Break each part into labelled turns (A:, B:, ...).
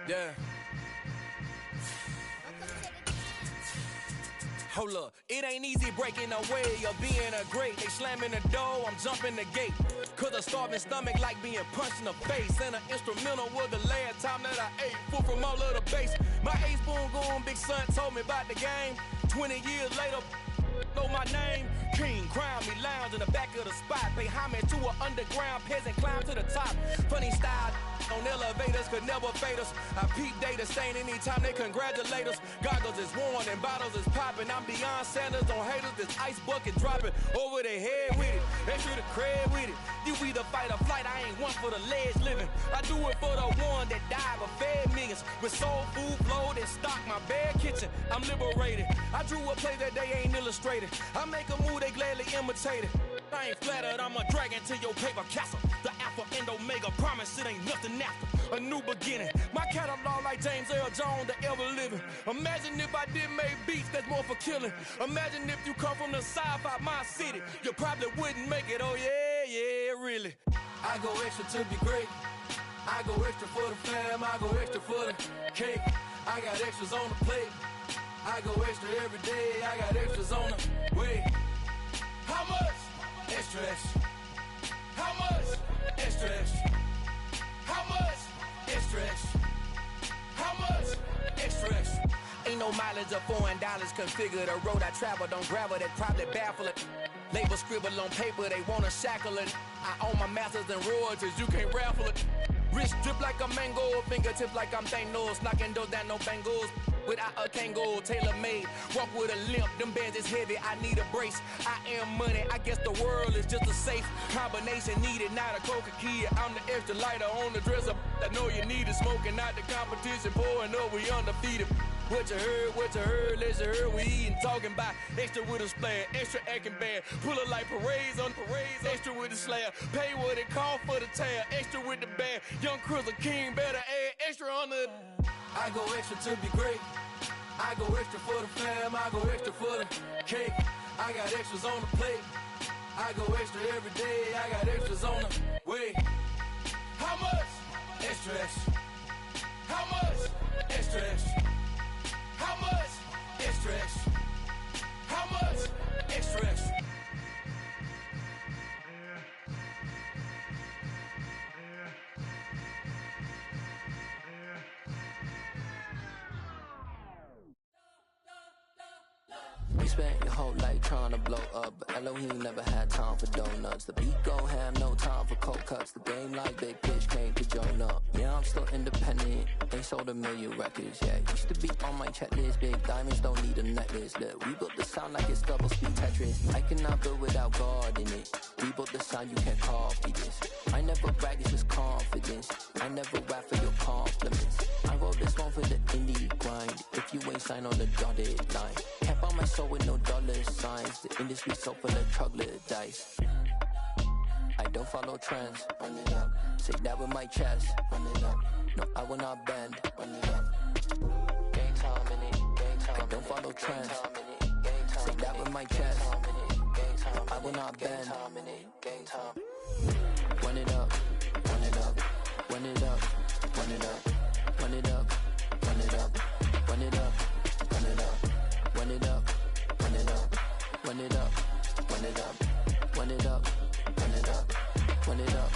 A: Yeah. Hold up, it ain't easy breaking away or being a great. They slamming the door, I'm jumping the gate. Cause a starving stomach like being punched in the face. And an instrumental was the last time that I ate. Food from all of the bass. My ace boom goon, big son told me about the game. 20 years later, know my name. King, crown me, lounge in the back of the spot. Pay homage to an underground peasant, climb to the top. Funny style on elevators could never fade us. I peep data stain anytime they congratulate us. Goggles is worn and bottles is popping. I'm beyond Sanders on haters. This ice bucket dropping over their head with it. They should have cred with it. You either fight or flight. I ain't one for the ledge living. I do it for the one that died but fed millions. With soul food flowed and stock my bare kitchen. I'm liberated. I drew a play that they ain't illustrated. I make a move they gladly imitate it. I ain't flattered, I'm a dragon to your paper castle. The alpha and omega, promise it ain't nothing after. A new beginning, my catalog like James Earl Jones, the ever living. Imagine if I did make beats that's more for killing. Imagine if you come from the south out my city. You probably wouldn't make it, oh yeah, really. I go extra to be great. I go extra for the fam, I go extra for the cake. I got extras on the plate. I go extra every day, I got extras on the way. How much? Extra, extra. How much? Extra, extra. How much? Extra, extra. How much? Extra, extra. Ain't no mileage of $4 configure the road I travel. Don't gravel, that probably baffle it. Label scribble on paper, they wanna shackle it. I own my masters and royalties, you can't raffle it. Wrist drip like a mango, fingertips like I'm Thanos. Knocking those down, no bangles. Without a Kango, tailor-made. Walk with a limp, them bands is heavy, I need a brace. I am money, I guess the world is just a safe combination needed, not a coca key. I'm the extra lighter on the dresser. I know you need it, smoking out the competition, pouring up, we undefeated. What you heard, let's heard, we eating, talking about extra with a splash, extra acting bad. Pull it like parades on parades, extra with the slab. Pay what it cost for the tab, extra with the band. Young Crizzle King, better add extra on the. I go extra to be great. I go extra for the fam, I go extra for the cake. I got extras on the plate. I go extra every day, I got extras on the way. How much? Extra, extra. How much? Extra, extra. How much? Extra, extra. How much? Extra, extra.
B: You spent your whole life trying to blow up, but Elohim never had time for donuts. The beat go ham, no time for cold cuts. The game like Big Fish came to join up. Yeah, I'm still independent, ain't sold a million records yet. Used to be on my checklist, big diamonds don't need a necklace. Look, we built the sound like it's double speed Tetris. I cannot build without God in it. We built the sound, you can't copy this. I never brag, it's just confidence. I never rap for your compliments. I wrote this one for the indie grind. If you ain't signed on the dotted line, can't buy my soul with no dollar signs. The industry so full of troglodytes. I don't follow trends. Run it up. Say that with my chest. Run it up. No, I will not bend. Run it up. Game time in it. Game time. I don't follow trends. Say that with my chest. No, I will not bend. Game time. Run it up. Run it up. Run it up. Run it up. Run it up. Run it up. Run it up. Run it up. Run it up. Run it up. Run it up. Run it up. Run it up. Run it up. Run it up.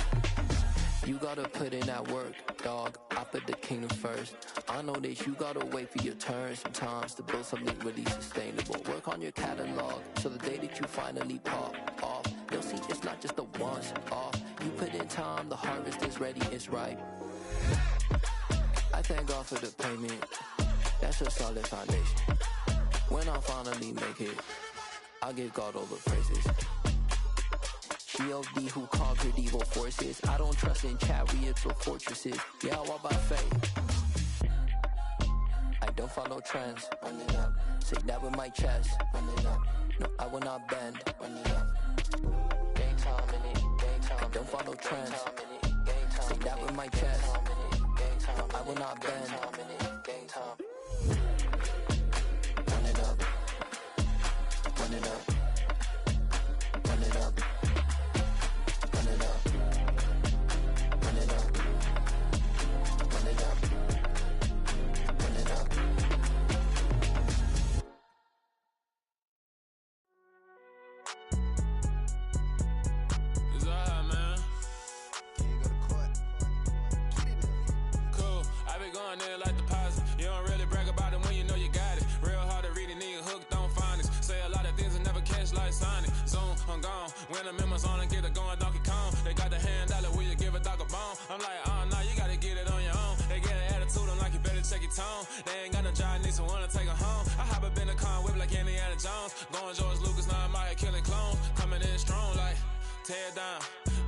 B: You gotta put in that work, dog. I put the kingdom first. I know that you gotta wait for your turn sometimes to build something really sustainable. Work on your catalog so the day that you finally pop off, you'll see it's not just a once off. You put in time, the harvest is ready, it's ripe. I thank God for the payment. That's a solid foundation. When I finally make it, I'll give God all the praises. G.O.D. who conquered evil forces. I don't trust in chariots or fortresses. Yeah, I walk by faith. I don't follow trends. Run it up. Say that with my chest. Run it up. No, I will not bend. Run it up. Game time in it. Game time. I don't follow trends. Say that with my chest. No, I will not bend. Game time. Run it up. Run it up. Run it up. Run it up. Run it up. Run it up.
C: It's alright, man.
D: Can you go to court? Get it up.
C: Cool, I be going there like deposit. You don't really brag about it when you know you got it. Real hard to read it, nigga hooked on phonics. Say a lot of things and never catch like Sonic. Zoom, I'm gone. When I'm in my zone and get it going Donkey Kong. They got the hand dollar, will you give a dog a bone? I'm like, oh, nah, you gotta get it on your own. They get an attitude, I'm like, you better check your tone. They ain't got no job, need someone to take her home. I hop up in a car, whip like Indiana Jones. Going George Lucas, now I'm out here killing clones. Coming in strong like, tear down,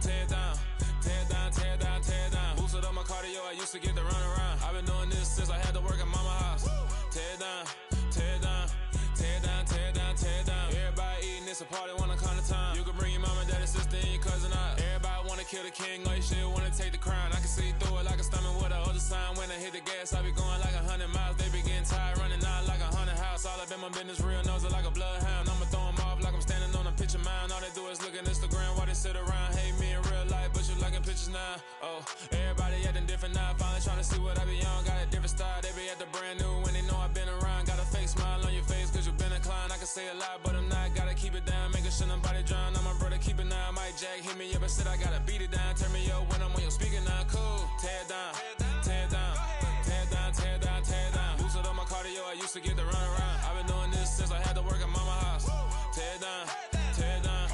C: tear down. Tear down, tear down, tear down. Boosted up my cardio, I used to get to run around. I've been doing this since I had to work at mama house. Tear down, tear down, tear down, tear down, tear down. Everybody eating, it's a party, wanna come to time. You can bring your mama, daddy, sister, and your cousin out. Everybody wanna kill the king, or you shit wanna take the crown. I can see through it like a stomach with a other sign. When I hit the gas, I be going like 100 miles. They be getting tired, running out like 100 house. All up in my business, real nose like a bloodhound. I'ma throw them off like I'm standing on a picture mound. All they do is look at Instagram while they sit around. Hate me in real life, but you liking pictures now. Oh, everybody acting different now. Finally trying to see what I be on. Got a different style, they be at the brand new when they know I've been around. Got a fake smile on your face cause you been inclined. I can say a lot, but I'm not. Gotta keep it down, making sure nobody drown. I'm my brother, keep it now. Mike Jack hit me up and said I gotta beat it down. Turn me up when I'm on your speaker now. Cool, tear down, tear down, tear down, tear down, tear down. Boosted up my cardio, I used to get to run around. I've been doing this since I had to work at mama house. Tear down, tear down,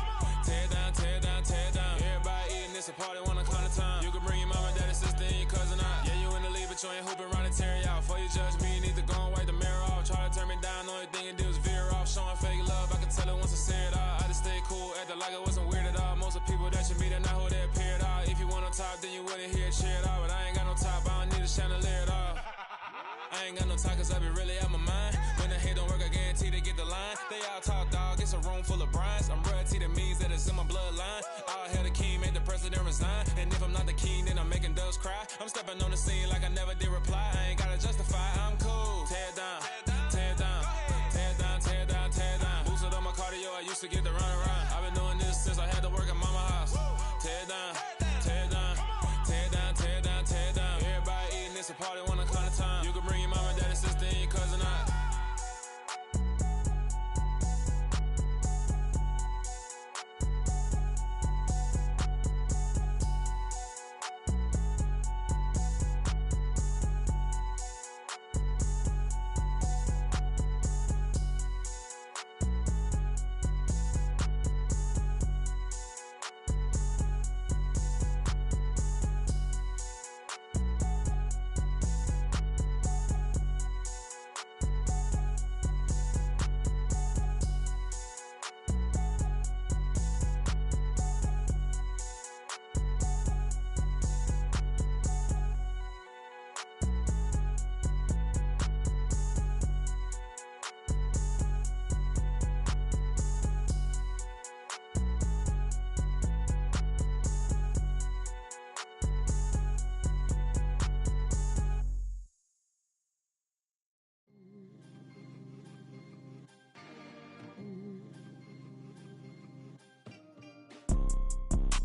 C: tear down, tear down, tear down. Everybody eating, it's a party, wanna come to time. You can bring your mama, daddy, sister, and your cousin out. Yeah, you in the league, but you ain't hooping around and tearing out. Before you judge me, you need to go and wipe the mirror off. Try to turn me down, only thing you do is veer off. Showing fake love, I can tell it once I say it all. I just stay cool, acting like it wasn't weird at all. Most of the people that you meet are not who they appear at all. If you want on top, then you wouldn't hear it cheer at all. But I ain't got no top, I don't need a chandelier at all. I ain't got no talk cause I be really out my mind. When the hate don't work, I guarantee they get the line. They all talk dog, it's a room full of brines. I'm royalty, that means that it's in my bloodline. All hail the king, made the president resign. And if I'm not the king, then I'm making doves cry. I'm stepping on the scene like I never did reply. I ain't gotta justify, I'm cool. Tear down, tear down, tear down, tear down, tear down. Boosted up my cardio, I used to get to run around. I've been doing this since I had to work at mama house. Tear down, tear down, tear down, tear down, tear down. Everybody eating, it's a party, wanna come to time. You can bring your mama, daddy, sister, and your cousin out.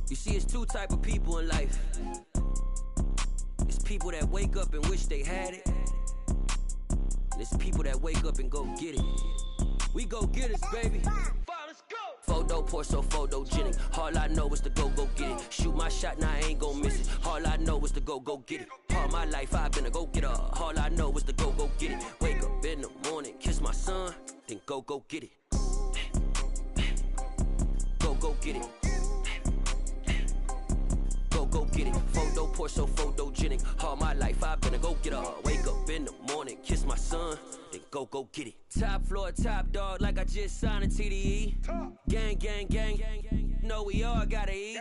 E: You see, it's two type of people in life. It's people that wake up and wish they had it. And it's people that wake up and go get it. We go get it, baby. Let's go. Photo pour so photogenic. All I know is to go get it. Shoot my shot, now I ain't gon' miss it. All I know is to go get it. All my life I've been a go getter. All I know is to go get it. Wake up in the morning, kiss my son, then go get it. Go get it. Go get it. Photo pour so photogenic. All my life I've been a go getter. Wake up in the morning, kiss my son, then go get it. Top floor, top dog, like I just signed a TDE. Gang, gang, gang, gang. Know we all gotta eat.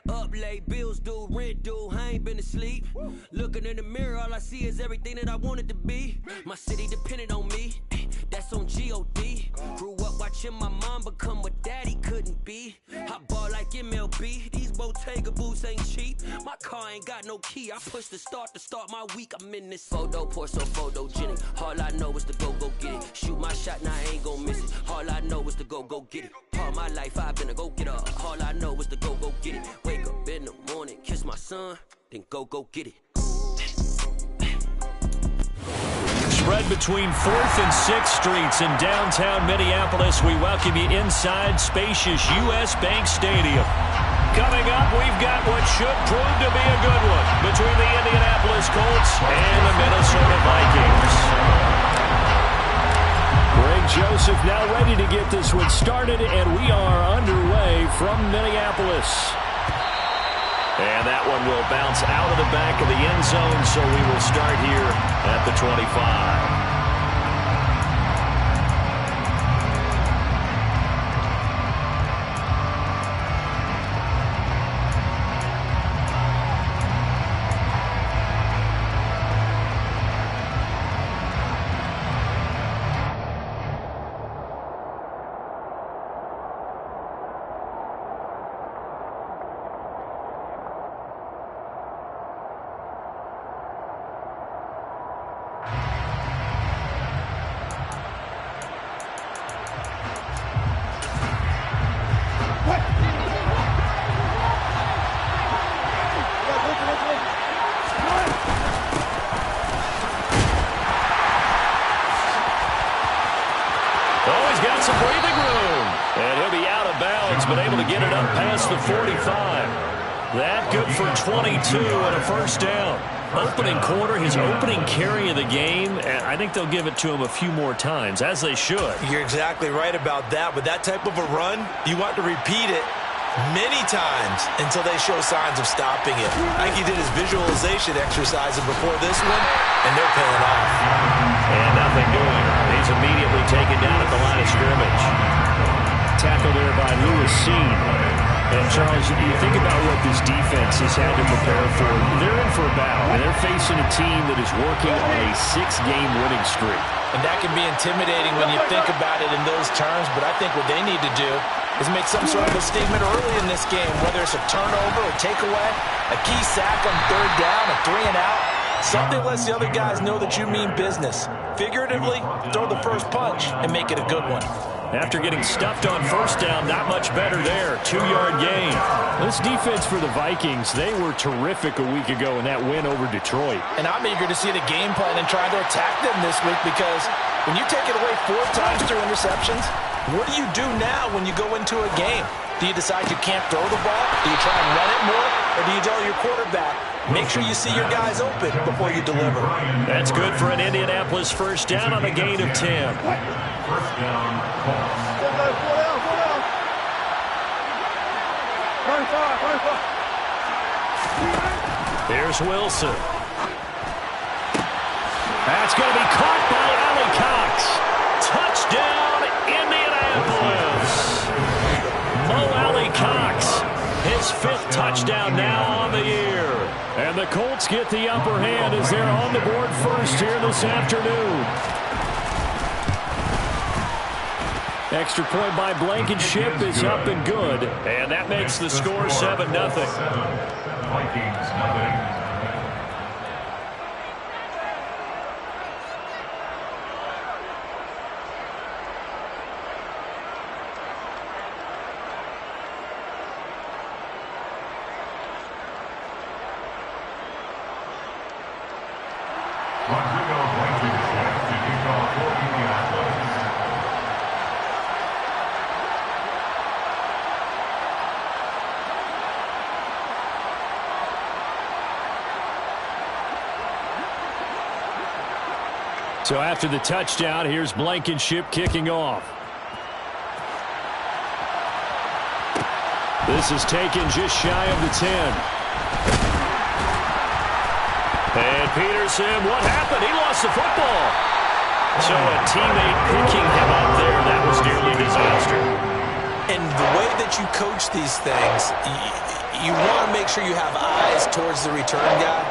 E: Up late, bills due, rent due, I ain't been asleep. Looking in the mirror, all I see is everything that I wanted to be. My city depended on me, that's on G.O.D. Grew up watching my mom become what daddy couldn't be. I ball like MLB, these Bottega boots ain't cheap. My car ain't got no key, I push the start to start my week. I'm in this photo pour so photogenic. All I know is to go get it. Shoot my shot, now I ain't gon' miss it. All I know is to go get it. All my life I've been a go getter. All I know is to go get it. Wake up in the morning, kiss my son, then go get it.
F: spread between 4th and 6th Streets in downtown Minneapolis. We welcome you inside spacious U.S. Bank Stadium. Coming up, we've got what should prove to be a good one between the Indianapolis Colts and the Minnesota Vikings. Greg Joseph now ready to get this one started, and we are underway from Minneapolis. And that one will bounce out of the back of the end zone, so we will start here at the 25. Some breathing room. And he'll be out of bounds, but able to get it up past the 45. That good for 22 and a first down. Opening quarter, his opening carry of the game, and I think they'll give it to him a few more times, as they should.
G: You're exactly right about that. With that type of a run, you want to repeat it many times until they show signs of stopping it. I think he did his visualization exercises before this one, and they're paying off.
F: And nothing doing. He's immediately taken down at the line of scrimmage. Tackled there by Lewis Seen. And, Charles, you think about what this defense has had to prepare for. They're in for a battle, and they're facing a team that is working on a 6-game winning streak.
G: And that can be intimidating when you think about it in those terms, but I think what they need to do is make some sort of a statement early in this game, whether it's a turnover, a takeaway, a key sack on 3rd down, a 3-and-out. Something lets the other guys know that you mean business. Figuratively, throw the first punch and make it a good one.
F: After getting stuffed on 1st down, not much better there. 2-yard gain. This defense for the Vikings, they were terrific a week ago in that win over Detroit.
G: And I'm eager to see the game plan and try to attack them this week, because when you take it away 4 times through interceptions, what do you do now when you go into a game? Do you decide you can't throw the ball? Do you try and run it more? Or do you tell your quarterback, make sure you see your guys open before you deliver?
F: That's good for an Indianapolis first down on a gain of 10.
D: First down, Colts.
F: Here's Wilson. That's going to be caught by Ali Cox. Touchdown, Indianapolis. Mo Ali Cox, his 5th touchdown now on the year. And the Colts get the upper hand as they're on the board first here this afternoon. Extra point by Blankenship is up and good. And that makes the score 7-0.
D: Vikings, nothing.
F: So after the touchdown, here's Blankenship kicking off. This is taken just shy of the 10. And Peterson, what happened? He lost the football. So a teammate picking him up there, that was nearly disaster.
G: And the way that you coach these things, you want to make sure you have eyes towards the return guy,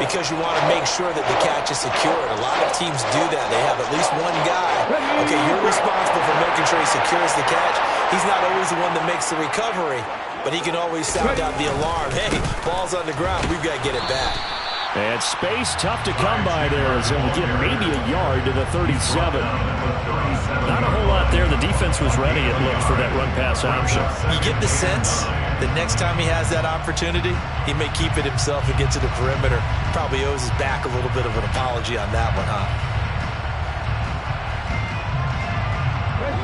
G: because you want to make sure that the catch is secured. A lot of teams do that. They have at least one guy. Okay, you're responsible for making sure he secures the catch. He's not always the one that makes the recovery, but he can always sound out the alarm. Hey, ball's on the ground. We've got to get it back.
F: And space tough to come by there, as he'll get maybe a yard to the 37. Not a whole lot there. The defense was ready, it looked, for that run-pass option.
G: You get the sense that next time he has that opportunity, he may keep it himself and get to the perimeter. Probably owes his back a little bit of an apology on that one, huh?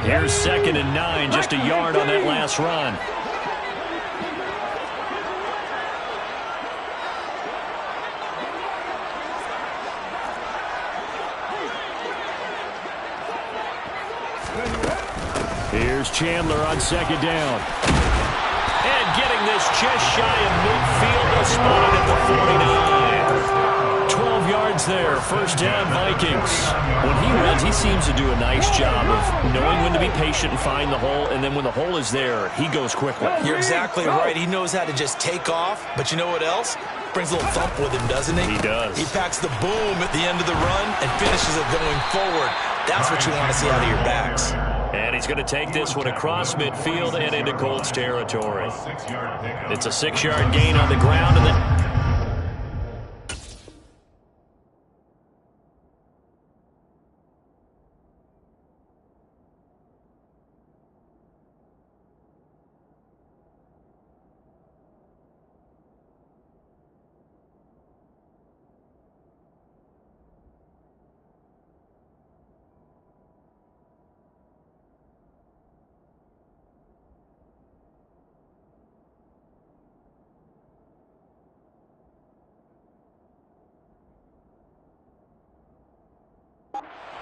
F: Here's 2nd and 9, just a yard on that last run. Here's Chandler on 2nd down. And getting this just shy of midfield. They'll spot it at the 49. 12 yards there. First down, Vikings. When he runs, he seems to do a nice job of knowing when to be patient and find the hole, and then when the hole is there, he goes quickly.
G: You're exactly right. He knows how to just take off, but you know what else? Brings a little thump with him, doesn't he?
F: He does.
G: He packs the boom at the end of the run and finishes it going forward. That's what you want to see out of your backs.
F: And he's going to take this one across midfield and into Colts territory. It's a 6-yard gain on the ground, and then...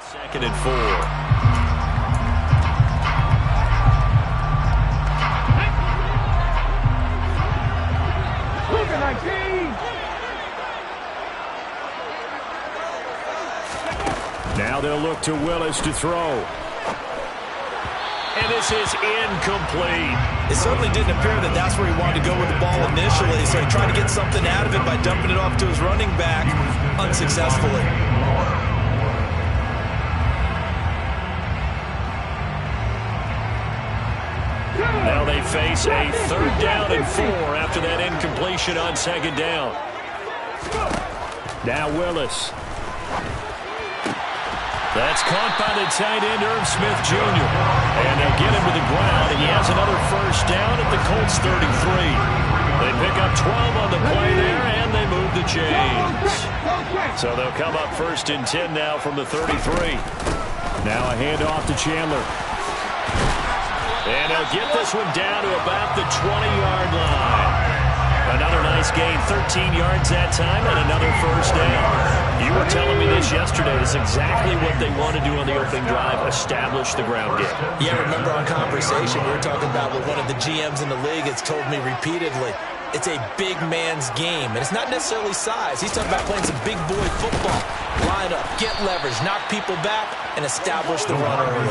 F: Second and 4. Now they'll look to Willis to throw. And this is incomplete.
G: It certainly didn't appear that that's where he wanted to go with the ball initially, so he tried to get something out of it by dumping it off to his running back unsuccessfully.
F: Now they face a 3rd down and 4 after that incompletion on 2nd down. Now Willis. That's caught by the tight end, Irv Smith Jr. And they'll get him to the ground, and he has another first down at the Colts 33. They pick up 12 on the play there, and they move the chains. So they'll come up 1st and 10 now from the 33. Now a handoff to Chandler. And he'll get this one down to about the 20-yard line. Another nice gain, 13 yards that time, and another first down. You were telling me this yesterday. This is exactly what they want to do on the opening drive, establish the ground game.
G: Yeah, remember our conversation, we were talking about what one of the GMs in the league has told me repeatedly. It's a big man's game, and it's not necessarily size. He's talking about playing some big boy football. Line up, get leverage, knock people back, and establish the run early.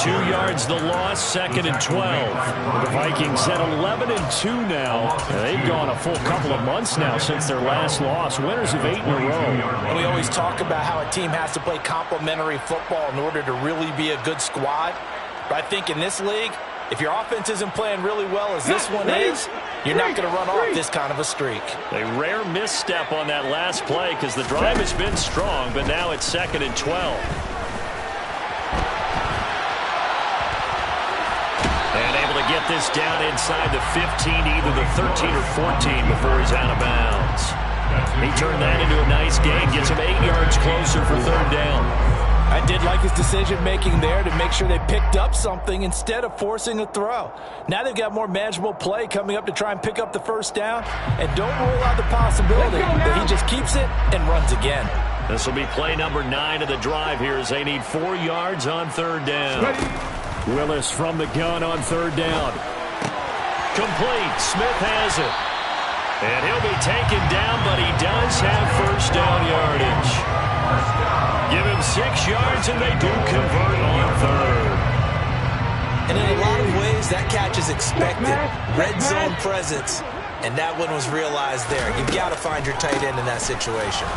F: 2 yards the loss, 2nd and 12. The Vikings at 11-2 now. They've gone a full couple of months now since their last loss. Winners of 8 in a row.
G: And we always talk about how a team has to play complementary football in order to really be a good squad. But I think in this league, if your offense isn't playing really well as this one is, you're not going to run off this kind of a streak.
F: A rare misstep on that last play because the drive has been strong, but now it's 2nd and 12. And able to get this down inside the 15, either the 13 or 14 before he's out of bounds. He turned that into a nice gain, gets him 8 yards closer for 3rd down.
G: I did like his decision-making there to make sure they picked up something instead of forcing a throw. Now they've got more manageable play coming up to try and pick up the first down. And don't rule out the possibility that he just keeps it and runs again.
F: This will be play number 9 of the drive here as they need 4 yards on 3rd down. Willis from the gun on 3rd down. Complete. Smith has it. And he'll be taken down, but he does have first down yardage. Give him 6 yards, and they do convert on 3rd.
G: And in a lot of ways, that catch is expected. Red zone presence, and that one was realized there. You've got to find your tight end in that situation.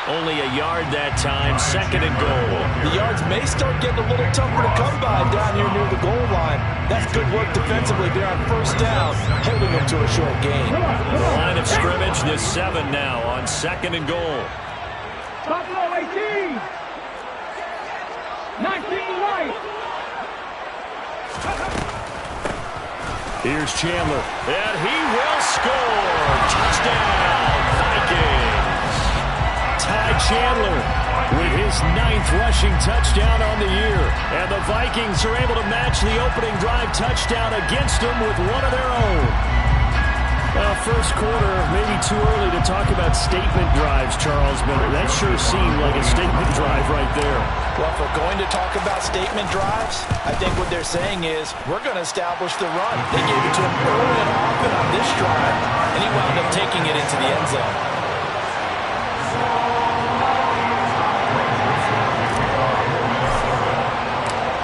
F: Only a yard that time, 2nd and goal.
G: The yards may start getting a little tougher to come by down here near the goal line. That's good work defensively there on first down, holding them to a short gain.
F: The line of scrimmage, this 7 now on 2nd and goal.
H: Buffalo 18. 19 right.
F: Here's Chandler, and he will score. Touchdown, Vikings. Tied Chandler with his 9th rushing touchdown on the year. And the Vikings are able to match the opening drive touchdown against them with one of their own. First quarter, maybe too early to talk about statement drives, Charles, but that sure seemed like a statement drive right there.
G: Well, if we're going to talk about statement drives, I think what they're saying is we're going to establish the run. They gave it to him early and often on this drive, and he wound up taking it into the end zone.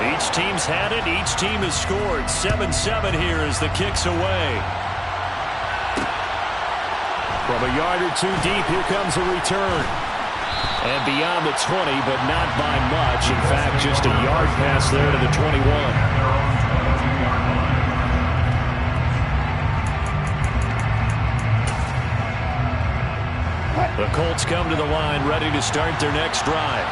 F: Each team's had it. Each team has scored. 7-7 here as the kick's away. From a yard or two deep, here comes a return. And beyond the 20, but not by much. In fact, just a yard pass there to the 21. The Colts come to the line, ready to start their next drive.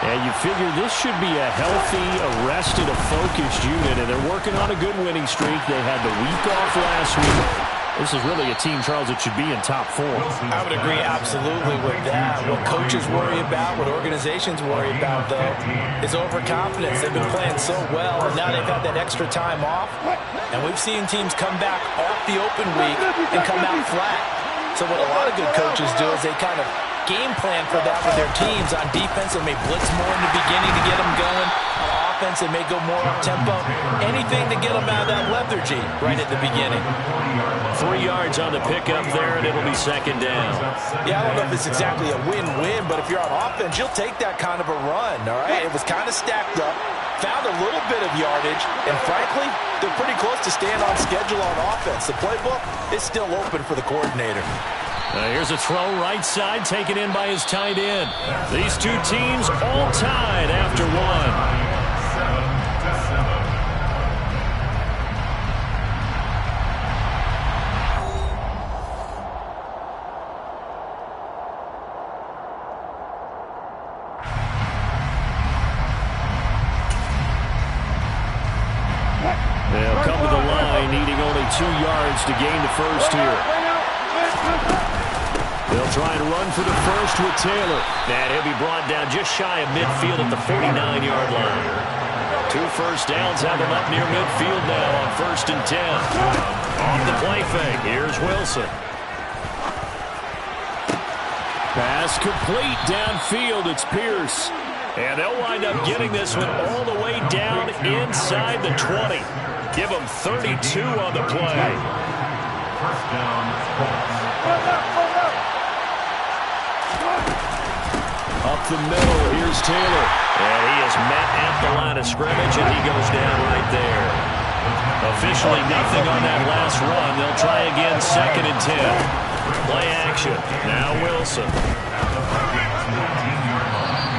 F: And you figure this should be a healthy, arrested, a focused unit, and they're working on a good winning streak. They had the week off last week. This is really a team, Charles, that should be in top 4.
G: I would agree absolutely with that. What coaches worry about, what organizations worry about, though, is overconfidence. They've been playing so well, and now they've had that extra time off. And we've seen teams come back off the open week and come out flat. So what a lot of good coaches do is they kind of game plan for that with their teams. On defense, they may blitz more in the beginning to get them going. On offense, they may go more up-tempo. Anything to get them out of that lethargy right at the beginning.
F: 3 yards on the pickup there, and it'll be second down.
G: Yeah, I don't know if it's exactly a win-win, but if you're on offense, you'll take that kind of a run, all right? It was kind of stacked up, found a little bit of yardage, and frankly, they're pretty close to staying on schedule on offense. The playbook is still open for the coordinator.
F: Here's a throw right side, taken in by his tight end. These two teams all tied after one. They'll come to the line, needing only 2 yards to gain the first here. They'll try and run for the first with Taylor. And he'll be brought down just shy of midfield at the 49-yard line. 2 first downs have him up near midfield now on 1st and 10. Off the play fake, here's Wilson. Pass complete downfield, it's Pierce. And they'll wind up getting this one all the way down inside the 20. Give them 32 on the play.
H: First down.
F: Up the middle, here's Taylor. And he is met at the line of scrimmage, and he goes down right there. Officially nothing on that last run. They'll try again, 2nd and 10. Play action. Now Wilson.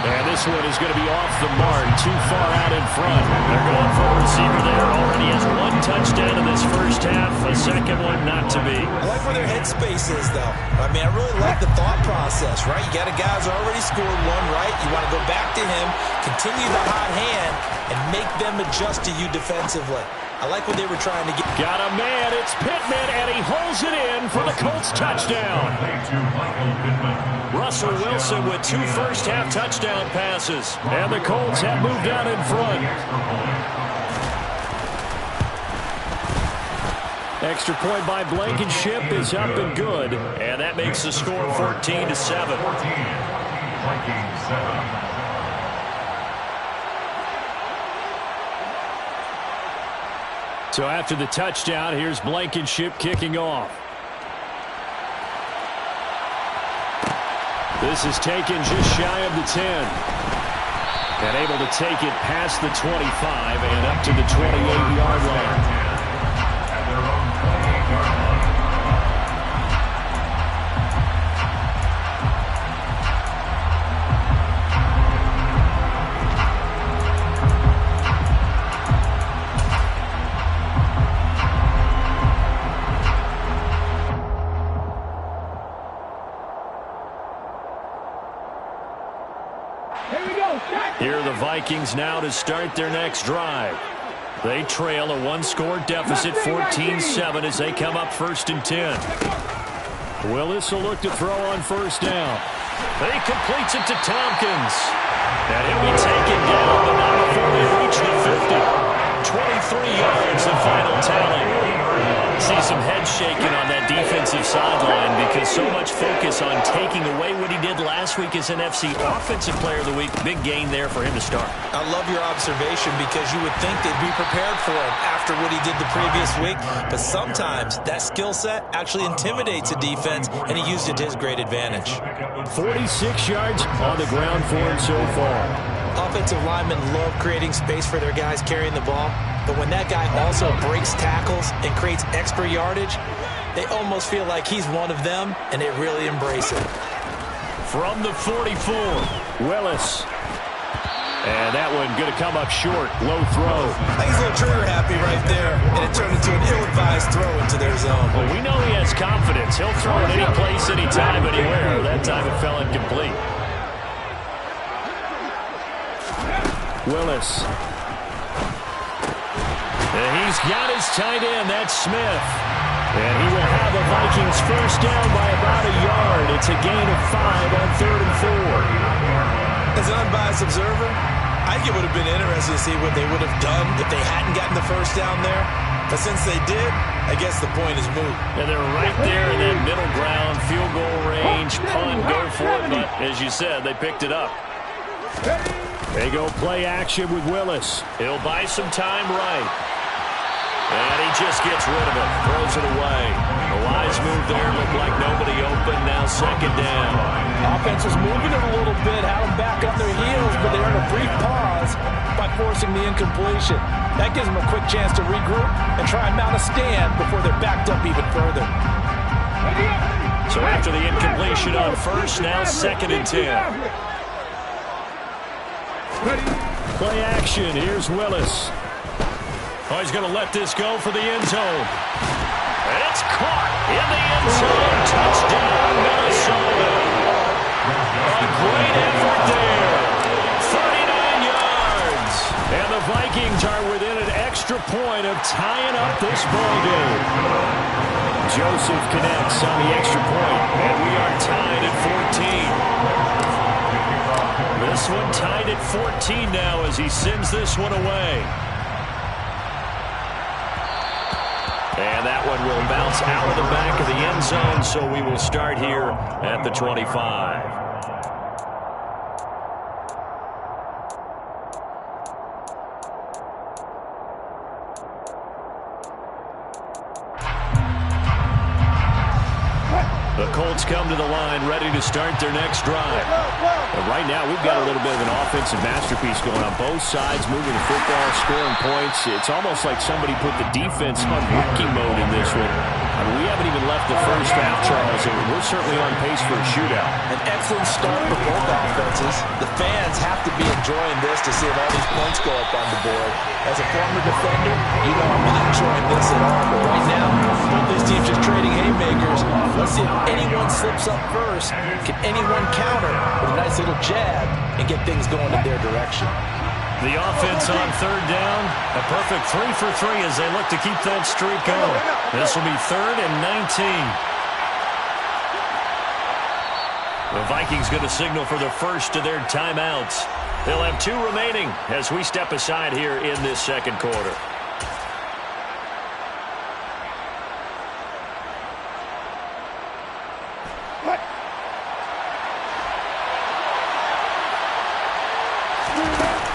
F: And this one is going to be off the mark, too far out in front. They're going for a receiver there. Already has 1 touchdown in this first half. A second one not to be.
G: I like where their headspace is, though. I mean, I really like the thought process, right? You got a guy who's already scored 1, right? You want to go back to him, continue the hot hand, and make them adjust to you defensively. I like what they were trying to get.
F: Got a man, it's Pittman, and he holds it in for the Colts touchdown. Russell Wilson with 2 first-half touchdown passes. And the Colts have moved out in front. Extra point by Blankenship is up and good. And that makes the score 14-7. So after the touchdown, here's Blankenship kicking off. This is taken just shy of the 10. And able to take it past the 25 and up to the 28-yard line.
H: At their own 28-yard line.
F: Here are the Vikings now to start their next drive. They trail a 1-score deficit, 14-7, as they come up 1st and 10. Willis will look to throw on 1st down. He completes it to Tompkins. And he'll be taken down, but not before they reach the 50. 23 yards, the final tally. See some head shaking on that defensive sideline because so much focus on taking away what he did last week as an NFC Offensive Player of the Week. Big gain there for him to start.
G: I love your observation because you would think they'd be prepared for him after what he did the previous week. But sometimes that skill set actually intimidates a defense, and he used it to his great advantage.
F: 46 yards on the ground for him so far.
G: Offensive linemen love creating space for their guys carrying the ball, but when that guy also breaks tackles and creates extra yardage, they almost feel like he's one of them, and they really embrace it.
F: From the 44, Willis. And that one going to come up short. Low throw.
G: I think he's a little trigger happy right there, and it turned into an ill-advised throw into their zone.
F: Well, we know he has confidence. He'll throw it any place, anytime, anywhere. That time it fell incomplete. Willis. And he's got his tight end. That's Smith. And he will have a Vikings first down by about a yard. It's a gain of 5 on 3rd and 4.
G: As an unbiased observer, I think it would have been interesting to see what they would have done if they hadn't gotten the first down there. But since they did, I guess the point is moot.
F: And they're right there in that middle ground, field goal range, punt, go for it. But as you said, they picked it up. They go play action with Willis. He'll buy some time right. And he just gets rid of it. Throws it away. A wise move there. Looked like nobody open. Now 2nd down.
I: Offense was moving it a little bit, had them back on their heels, but they're in a brief pause by forcing the incompletion. That gives them a quick chance to regroup and try and mount a stand before they're backed up even further.
F: So after the incompletion on first, now 2nd and 10. Play action. Here's Willis. Oh, he's going to let this go for the end zone. And it's caught in the end zone. Touchdown, Minnesota. A great effort there. 39 yards. And the Vikings are within an extra point of tying up this ballgame. Joseph connects on the extra point, and we are tied at 14. This one tied at 14 now as he sends this one away. And that one will bounce out of the back of the end zone, so we will start here at the 25. The Colts come to the line ready to start their next drive. But right now, we've got a little bit of an offensive masterpiece going on both sides, moving the football, scoring points. It's almost like somebody put the defense on rookie mode in this one. I mean, we haven't even left the first half, Charles, and we're certainly on pace for a shootout.
G: An excellent start for both offenses. The fans have to be enjoying this to see if all these points go up on the board. As a former defender, you know I'm not enjoying this at all. But right now, both these teams just trading haymakers. Let's see if anyone slips up first. Can anyone counter with a nice little jab and get things going in their direction?
F: The offense on 3rd down, a perfect 3 for 3 as they look to keep that streak going. This will be 3rd and 19. The Vikings going to signal for the first of their timeouts. They'll have 2 remaining as we step aside here in this 2nd quarter.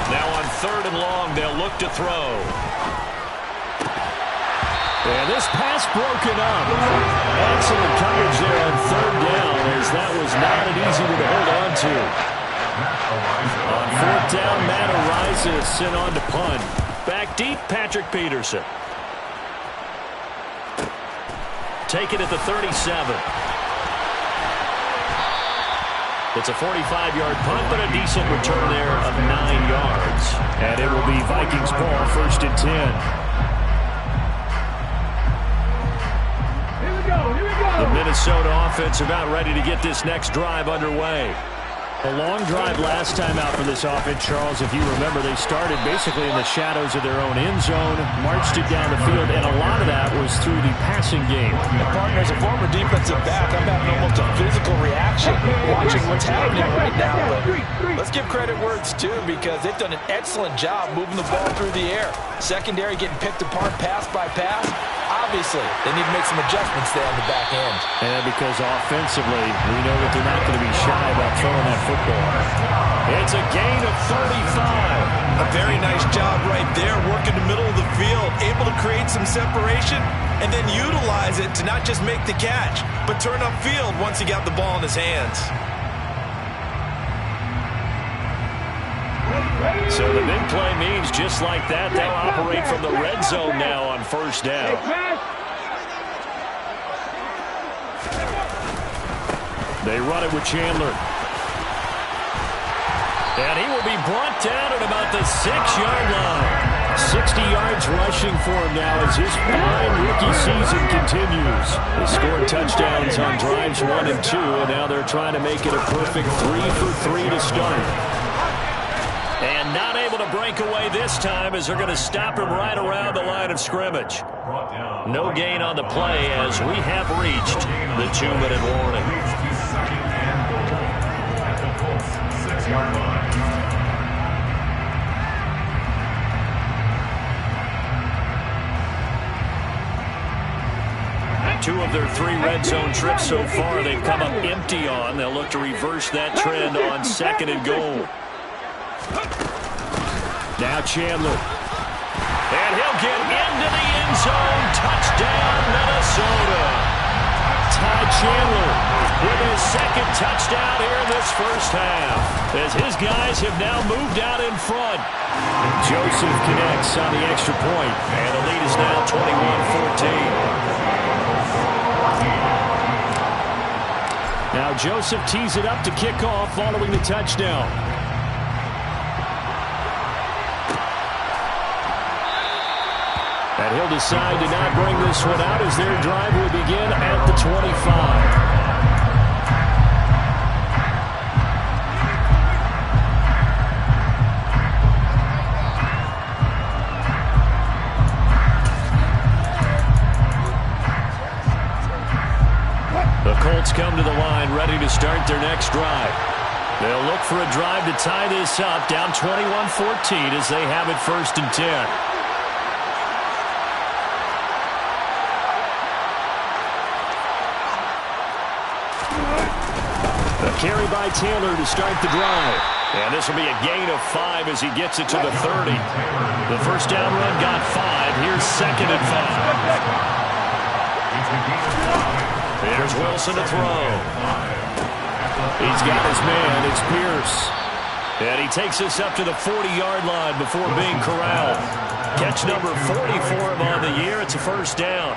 F: Now on 3rd and long, they'll look to throw. And this pass broken up. Excellent coverage there on 3rd down, as that was not an easy one to hold on to. On 4th down, Matt Ariza is sent on to punt. Back deep, Patrick Peterson. Take it at the 37. It's a 45-yard punt, but a decent return there of 9 yards. And it will be Vikings ball, 1st and 10. The Minnesota offense about ready to get this next drive underway. A long drive last time out for this offense, Charles. If you remember, they started basically in the shadows of their own end zone, marched it down the field, and a lot of that was through the passing game.
I: And partner, as a former defensive back, I'm having almost a physical reaction watching what's happening right now. But let's give credit where it's due, because they've done an excellent job moving the ball through the air. Secondary getting picked apart pass by pass. Obviously, they need to make some adjustments there on the back end.
F: And because offensively, we know that they're not going to be shy about throwing that football. It's a gain of 35.
G: A very nice job right there, working the middle of the field, able to create some separation, and then utilize it to not just make the catch, but turn upfield once he got the ball in his hands.
F: So the big play means just like that, they'll operate from the red zone now on first down. They run it with Chandler. And he will be brought down at about the 6-yard line. 60 yards rushing for him now as his fine rookie season continues. They scored touchdowns on drives 1 and 2, and now they're trying to make it a perfect 3 for 3 to start. And not able to break away this time as they're going to stop him right around the line of scrimmage. No gain on the play as we have reached the 2-minute warning. Two of their 3 red zone trips so far they've come up empty on. They'll look to reverse that trend on 2nd and goal. Now Chandler. And he'll get into the end zone. Touchdown, Minnesota. Ty Chandler with his 2nd touchdown here in this first half, as his guys have now moved out in front. Joseph connects on the extra point, and the lead is now 21-14. Now Joseph tees it up to kick off following the touchdown. And he'll decide to not bring this one out as their drive will begin at the 25. The Colts come to the line ready to start their next drive. They'll look for a drive to tie this up, down 21-14 as they have it 1st and 10. Carry by Taylor to start the drive. And this will be a gain of 5 as he gets it to the 30. The first down run got 5. Here's 2nd and 5. Here's Wilson to throw. He's got his man. It's Pierce. And he takes this up to the 40-yard line before being corralled. Catch number 40 for him on the year. It's a first down.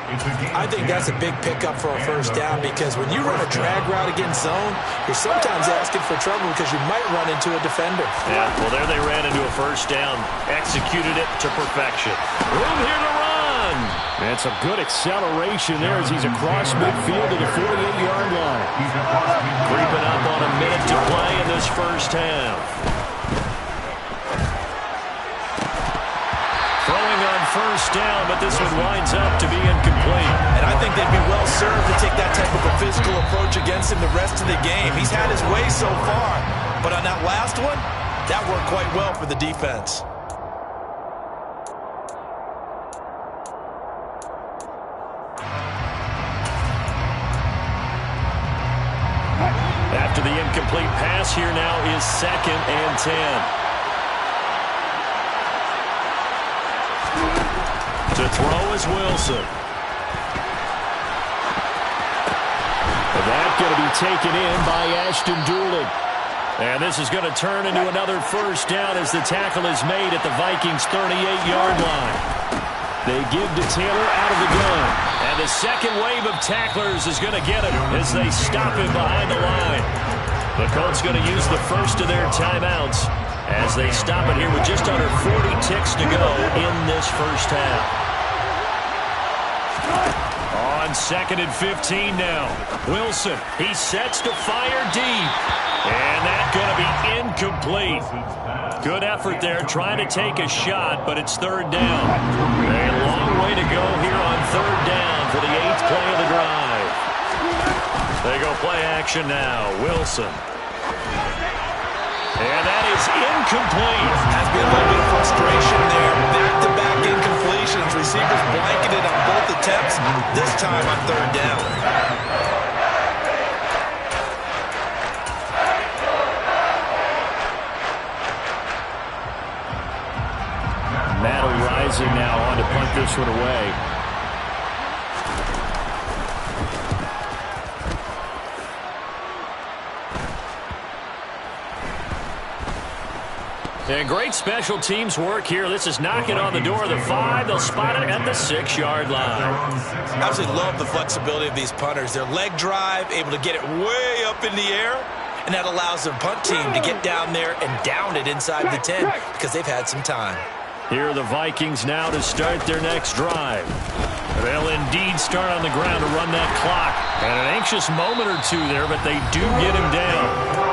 G: I think that's a big pickup for a first down, because when you run a drag route against zone, you're sometimes asking for trouble because you might run into a defender.
F: Yeah, well, there they ran into a first down. Executed it to perfection. Room here to run. And some good acceleration there as he's across midfield to the 48-yard line. Creeping up on a minute to play in this first half. Throwing on first down, but this one winds up to be incomplete.
G: And I think they'd be well served to take that type of a physical approach against him the rest of the game. He's had his way so far, but on that last one, that worked quite well for the defense.
F: After the incomplete pass, here now is 2nd and 10. To throw is Wilson. That's going to be taken in by Ashton Doolin. And this is going to turn into another first down as the tackle is made at the Vikings' 38-yard line. They give to Taylor out of the gun. And the second wave of tacklers is going to get him as they stop him behind the line. The Colts going to use the first of their timeouts as they stop it here with just under 40 ticks to go in this first half. On on 2nd and 15 now. Wilson, he sets to fire deep. And that's going to be incomplete. Good effort there trying to take a shot, but it's 3rd down. A long way to go here on 3rd down for the 8th play of the drive. They go play action now. Wilson. And that is incomplete.
G: Has been a little bit of frustration there. Back-to-back incompletions. Receivers blanketed on both attempts. This time on 3rd down.
F: Mattel rising now on to punt this one away. And great special teams work here. This is knocking on the door of the 5. They'll spot it at the 6-yard line.
G: I absolutely love the flexibility of these punters. Their leg drive, able to get it way up in the air, and that allows their punt team to get down there and down it inside the 10 because they've had some time.
F: Here are the Vikings now to start their next drive. They'll indeed start on the ground to run that clock. And an anxious moment or two there, but they do get him down.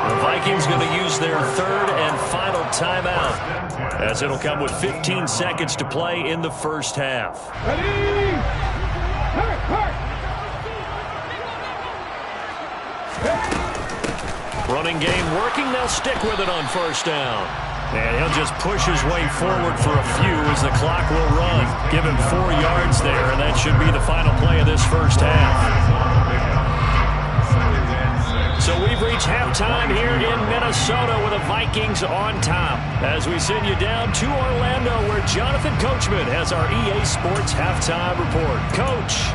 F: The Vikings going to use their 3rd and final timeout, as it'll come with 15 seconds to play in the first half. Running game working. They'll stick with it on 1st down. And he'll just push his way forward for a few as the clock will run. Give him 4 yards there, and that should be the final play of this first half. So we've reached halftime here in Minnesota with the Vikings on top. As we send you down to Orlando, where Jonathan Coachman has our EA Sports halftime report. Coach.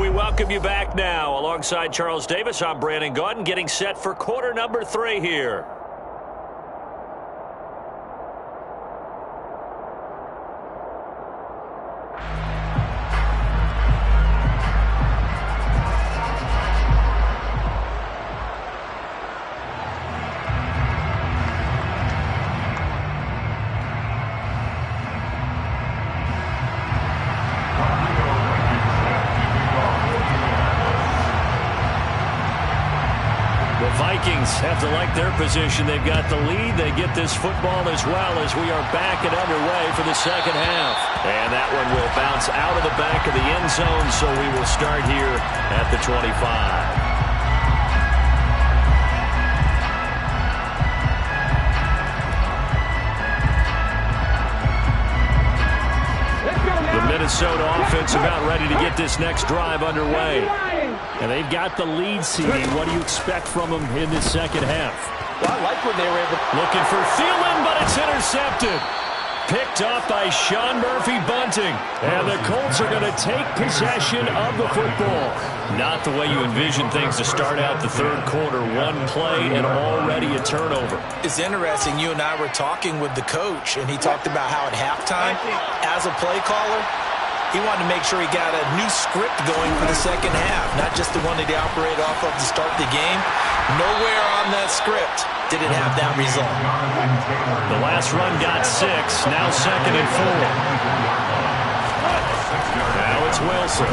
F: Welcome you back now. Alongside Charles Davis, I'm Brandon Gaudin, getting set for quarter number 3 here. Have to like their position. They've got the lead. They get this football as well as we are back and underway for the second half. And that one will bounce out of the back of the end zone, so we will start here at the 25. The Minnesota offense about ready to get this next drive underway. And they've got the lead, CD. What do you expect from them in this second half?
I: Well, I like when they were able.
F: Looking for Thielen, but it's intercepted. Picked up by Sean Murphy-Bunting. And the Colts are going to take possession of the football. Not the way you envision things to start out the third quarter. One play and already a turnover.
G: It's interesting. You and I were talking with the coach, and he talked about how at halftime, as a play caller, he wanted to make sure he got a new script going for the second half, not just the one that he operated off of to start the game. Nowhere on that script did it have that result.
F: The last run got 6. Now 2nd and 4. Now it's Wilson.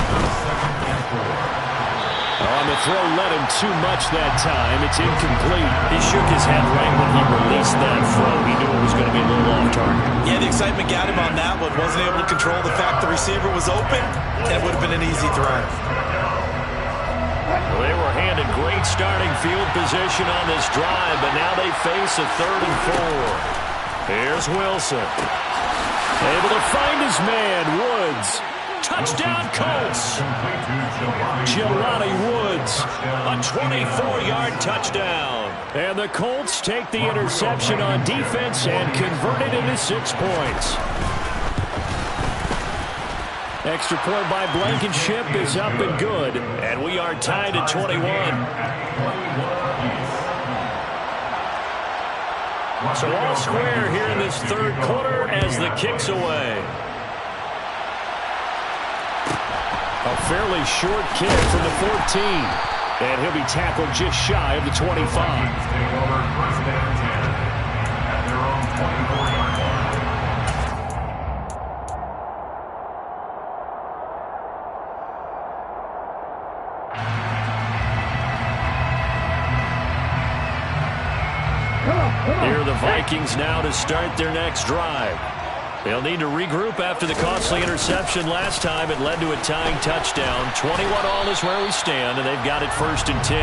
F: On the throw, led him too much that time. It's incomplete. He shook his head right when he released that throw. He knew it was going to be a little off target.
G: Yeah, the excitement got him on that one. Wasn't able to control the fact the receiver was open, and it would have been an easy throw.
F: Well, they were handed great starting field position on this drive, but now they face a 3rd and 4. Here's Wilson. Able to find his man, Woods. Touchdown, Colts. Jelani Woods, a 24-yard touchdown. And the Colts take the interception on defense and convert it into 6 points. Extra point by Blankenship is up and good. And we are tied at 21. So all square here in this third quarter as the kick's away. A fairly short kick from the 14. And he'll be tackled just shy of the 25.
H: Vikings take over first and 10 at their own 24-yard line.
F: Here are the Vikings now to start their next drive. They'll need to regroup after the costly interception last time. It led to a tying touchdown. 21-all is where we stand, and they've got it first and 10.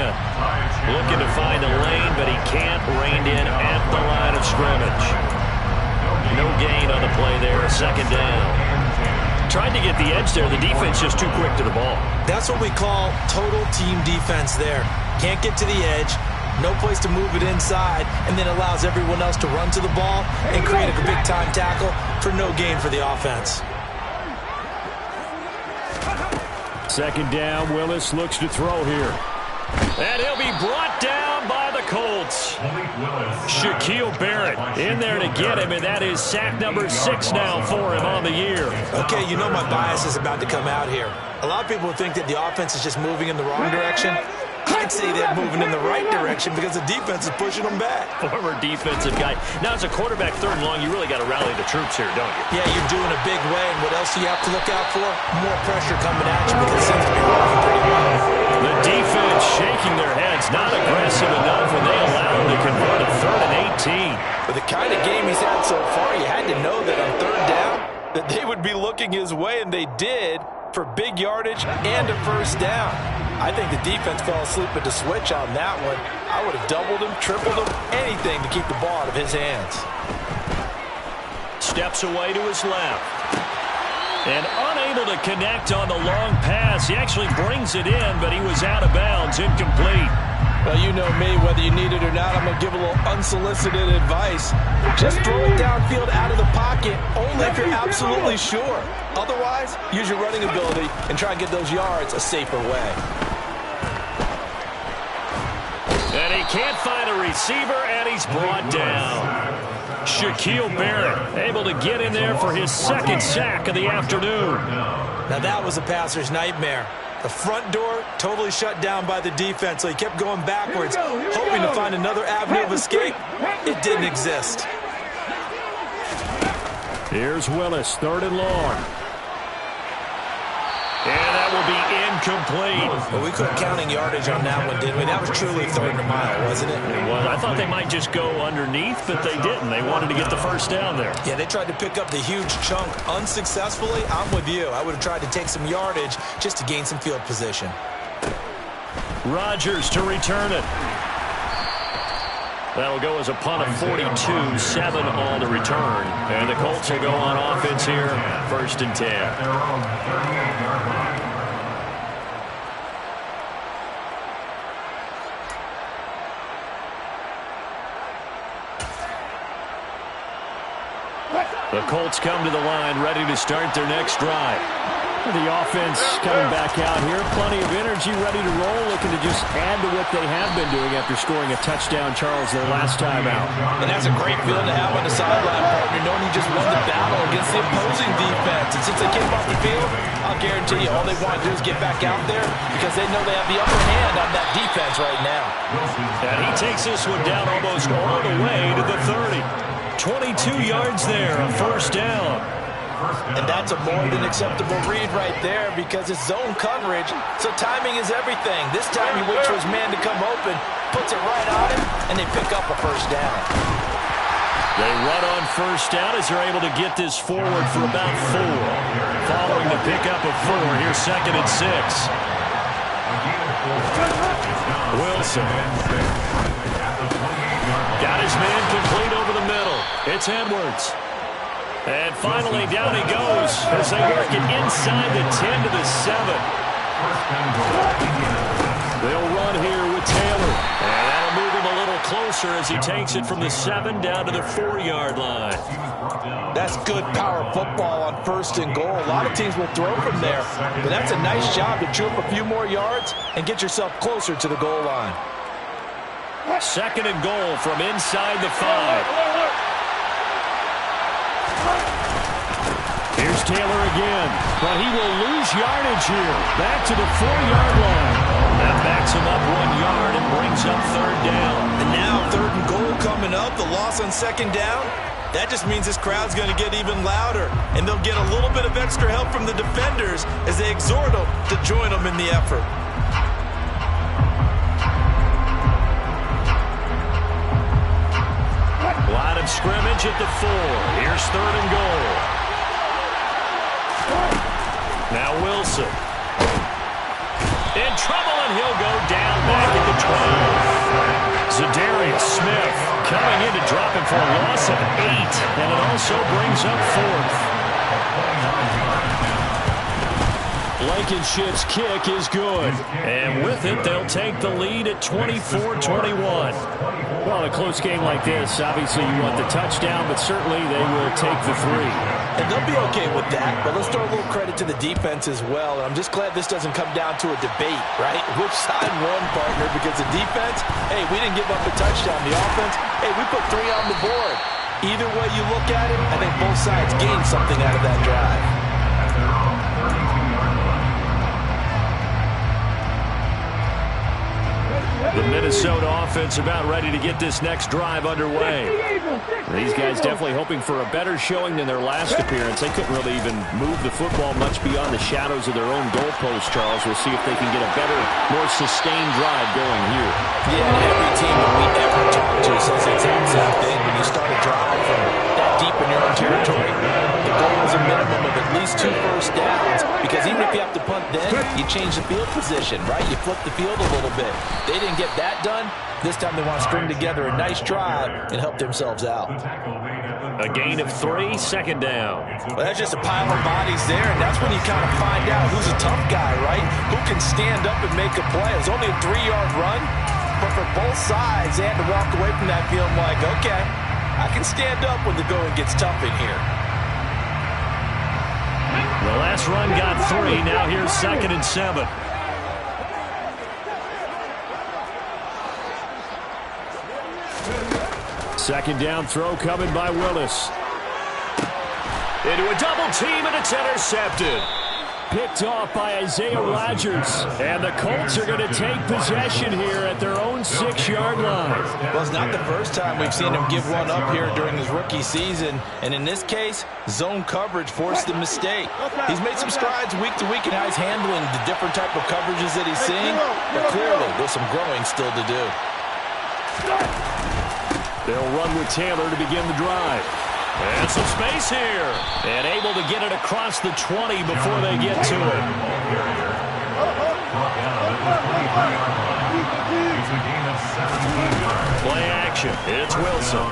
F: Looking to find a lane, but he can't. Reined in at the line of scrimmage. No gain on the play there. Second down. Tried to get the edge there. The defense just too quick to the ball.
G: That's what we call total team defense there. Can't get to the edge. No place to move it inside, and then allows everyone else to run to the ball and create a big-time tackle for no gain for the offense.
F: Second down, Willis looks to throw here. And he'll be brought down by the Colts. Shaquille Barrett in there to get him, and that is sack number 6 now for him on the year.
G: Okay, you know my bias is about to come out here. A lot of people think that the offense is just moving in the wrong direction. I'd say they're moving in the right direction because the defense is pushing them back.
F: Former defensive guy. Now, as a quarterback, third and long, you really got to rally the troops here, don't you?
G: Yeah, you're doing a big way, and what else do you have to look out for? More pressure coming at you because it seems to be working pretty well.
F: The defense shaking their heads, not aggressive enough when they allow him to convert a 3rd and 18.
I: With the kind of game he's had so far, you had to know that on 3rd down that they would be looking his way, and they did, for big yardage and a first down. I think the defense fell asleep at the switch on that one. I would have doubled him, tripled him, anything to keep the ball out of his hands.
F: Steps away to his left. And unable to connect on the long pass. He actually brings it in, but he was out of bounds, incomplete.
I: Well, you know me, whether you need it or not, I'm going to give a little unsolicited advice. Just throw it downfield out of the pocket, only if you're absolutely sure. Otherwise, use your running ability and try and get those yards a safer way.
F: And he can't find a receiver, and he's brought down. Shaquille Barrett able to get in there for his 2nd sack of the afternoon.
G: Now that was a passer's nightmare. The front door totally shut down by the defense, so he kept going backwards, hoping to find another avenue of escape. It didn't exist.
F: Here's Willis, 3rd and long. And that will be incomplete.
G: Well, we quit counting yardage on that one, didn't we? That was truly 3rd and a mile, wasn't it?
F: It was. I thought they might just go underneath, but they didn't. They wanted to get the first down there.
G: Yeah, they tried to pick up the huge chunk unsuccessfully. I'm with you. I would have tried to take some yardage just to gain some field position.
F: Rodgers to return it. That'll go as a punt of 42, 7 on the return. And the Colts will go on offense here, 1st and 10. The Colts come to the line, ready to start their next drive. The offense coming back out here. Plenty of energy, ready to roll, looking to just add to what they have been doing after scoring a touchdown, Charles, their last time out.
I: And that's a great feeling to have on the sideline, partner, knowing you just won the battle against the opposing defense. And since they came off the field, I'll guarantee you all they want to do is get back out there because they know they have the upper hand on that defense right now.
F: And he takes this one down almost all the way to the 30. 22 yards there, a first down.
I: And that's a more than acceptable read right there because it's zone coverage, so timing is everything. This time he waits for his man to come open, puts it right on him, and they pick up a first down.
F: They run on first down as they're able to get this forward for about 4. Following the pickup of 4, here's 2nd and 6. Wilson. Got his man complete over the middle. It's Edwards. And finally, down he goes as they work it inside the 10 to the 7. They'll run here with Taylor. And that'll move him a little closer as he takes it from the 7 down to the 4-yard line.
I: That's good power football on 1st and goal. A lot of teams will throw from there. But that's a nice job to chew up a few more yards and get yourself closer to the goal line.
F: Second and goal from inside the 5. Here's Taylor again, but he will lose yardage here. Back to the 4-yard line. That backs him up 1 yard and brings up third down.
G: And now third and goal coming up. The loss on second down. That just means this crowd's going to get even louder, and they'll get a little bit of extra help from the defenders as they exhort them to join them in the effort.
F: Line of scrimmage at the 4. Here's third and goal. Now Wilson. In trouble, and he'll go down back at the 12. Zadarius Smith coming in to drop him for a loss of 8, and it also brings up fourth. Blankenship's kick is good, and with it, they'll take the lead at 24-21. Well, in a close game like this, obviously you want the touchdown, but certainly they will take the 3.
G: And they'll be okay with that, but let's throw a little credit to the defense as well. And I'm just glad this doesn't come down to a debate, right? Which side won, partner? Because the defense, hey, we didn't give up a touchdown. The offense, hey, we put 3 on the board. Either way you look at it, I think both sides gained something out of that drive.
F: The Minnesota offense about ready to get this next drive underway. These guys definitely hoping for a better showing than their last appearance. They couldn't really even move the football much beyond the shadows of their own goalpost, Charles. We'll see if they can get a better, more sustained drive going here.
G: Yeah, every team that we ever talk to says the exact same thing. When you start a drive from that deep in your own territory, the goal is a minimum of at least 2 first downs, because even if you have to punt then, you change the field position, right? You flip the field a little bit. They didn't get that done. This time they want to string together a nice drive and help themselves out.
F: A gain of 3, second down.
G: Well, that's just a pile of bodies there, and that's when you kind of find out who's a tough guy, right? Who can stand up and make a play. It was only a 3-yard run, but for both sides, they had to walk away from that feeling like, okay, I can stand up when the going gets tough in here.
F: The last run got 3. Now here's second and 7. Second down throw coming by Willis. Into a double team, and it's intercepted. Picked off by Isaiah Rodgers. And the Colts are going to take possession here at their own 6-yard line.
G: Well, it's not the first time we've seen him give one up here during his rookie season. And in this case, zone coverage forced the mistake. He's made some strides week to week in how he's handling the different type of coverages that he's seeing. But clearly, there's some growing still to do.
F: They'll run with Taylor to begin the drive. And some space here. And able to get it across the 20 before they get to it. Play action. It's Wilson.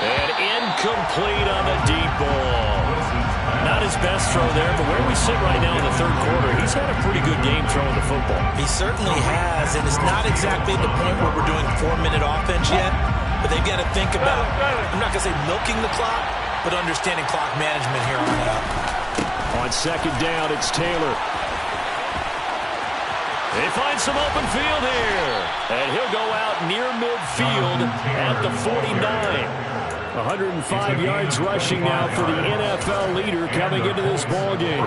F: And incomplete on the deep ball. Not his best throw there, but where we sit right now in the third quarter, he's had a pretty good game throwing the football.
G: He certainly has, and it's not exactly the point where we're doing 4-minute offense yet, but they've got to think about, I'm not going to say milking the clock, but understanding clock management here on out.
F: On second down, it's Taylor. They find some open field here, and he'll go out near midfield at the 49. 105 yards rushing now for the NFL leader coming into this ball game.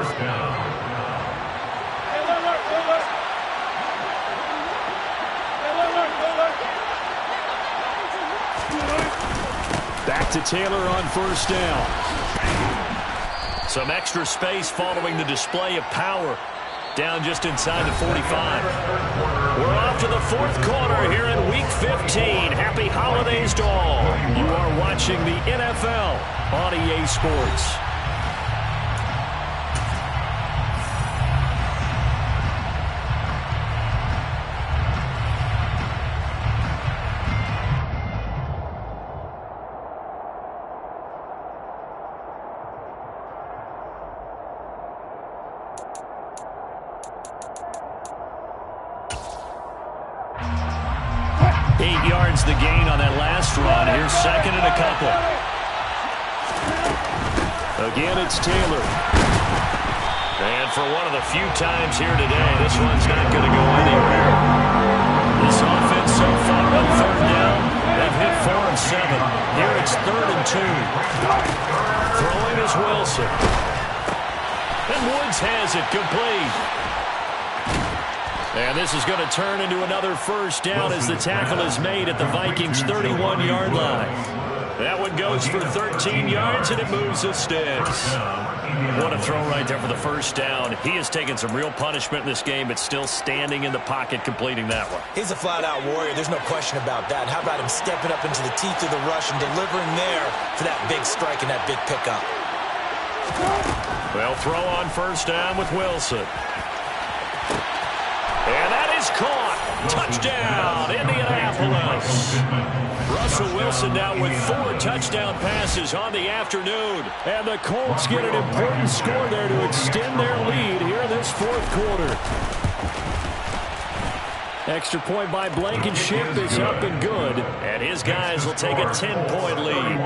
F: Back to Taylor on first down. Some extra space following the display of power. Down just inside the 45. We're off to the fourth quarter here in Week 15. Happy holidays to all. You are watching the NFL on EA Sports. The gain on that last run. Here's second and a couple. Again, it's Taylor. And for one of the few times here today, this one's not going to go anywhere. This offense so far on third down, they've hit 4 and 7. Here it's 3rd and 2. Throwing is Wilson. And Woods has it complete. And this is going to turn into another first down as the tackle is made at the Vikings' 31-yard line. That one goes for 13 yards, and it moves the sticks. What a throw right there for the first down. He has taken some real punishment in this game, but still standing in the pocket, completing that one.
G: He's a flat-out warrior. There's no question about that. How about him stepping up into the teeth of the rush and delivering there for that big strike and that big pickup?
F: Well, throw on first down with Wilson. And that is caught. Touchdown, Indianapolis. Russell Wilson now with 4 touchdown passes on the afternoon. And the Colts get an important score there to extend their lead here in this 4th quarter. Extra point by Blankenship is up and good. And his guys will take a 10-point lead.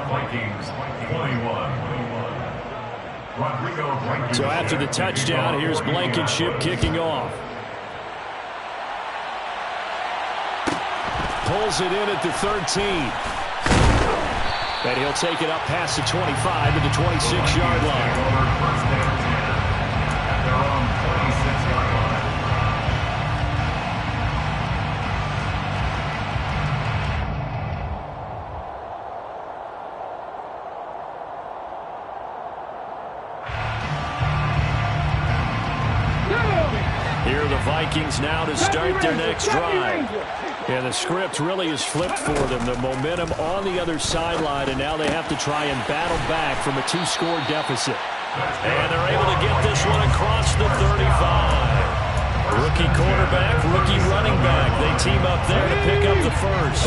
H: Vikings 21.
F: So after the touchdown, here's Blankenship kicking off. Pulls it in at the 13. And he'll take it up past the 25 to the 26-yard line.
H: First down 10 at their own 26-yard line.
F: Here are the Vikings now to start their next drive. And the script really is flipped for them. The momentum on the other sideline, and now they have to try and battle back from a 2-score deficit. And they're able to get this one across the 35. Rookie quarterback, rookie running back. They team up there to pick up the first.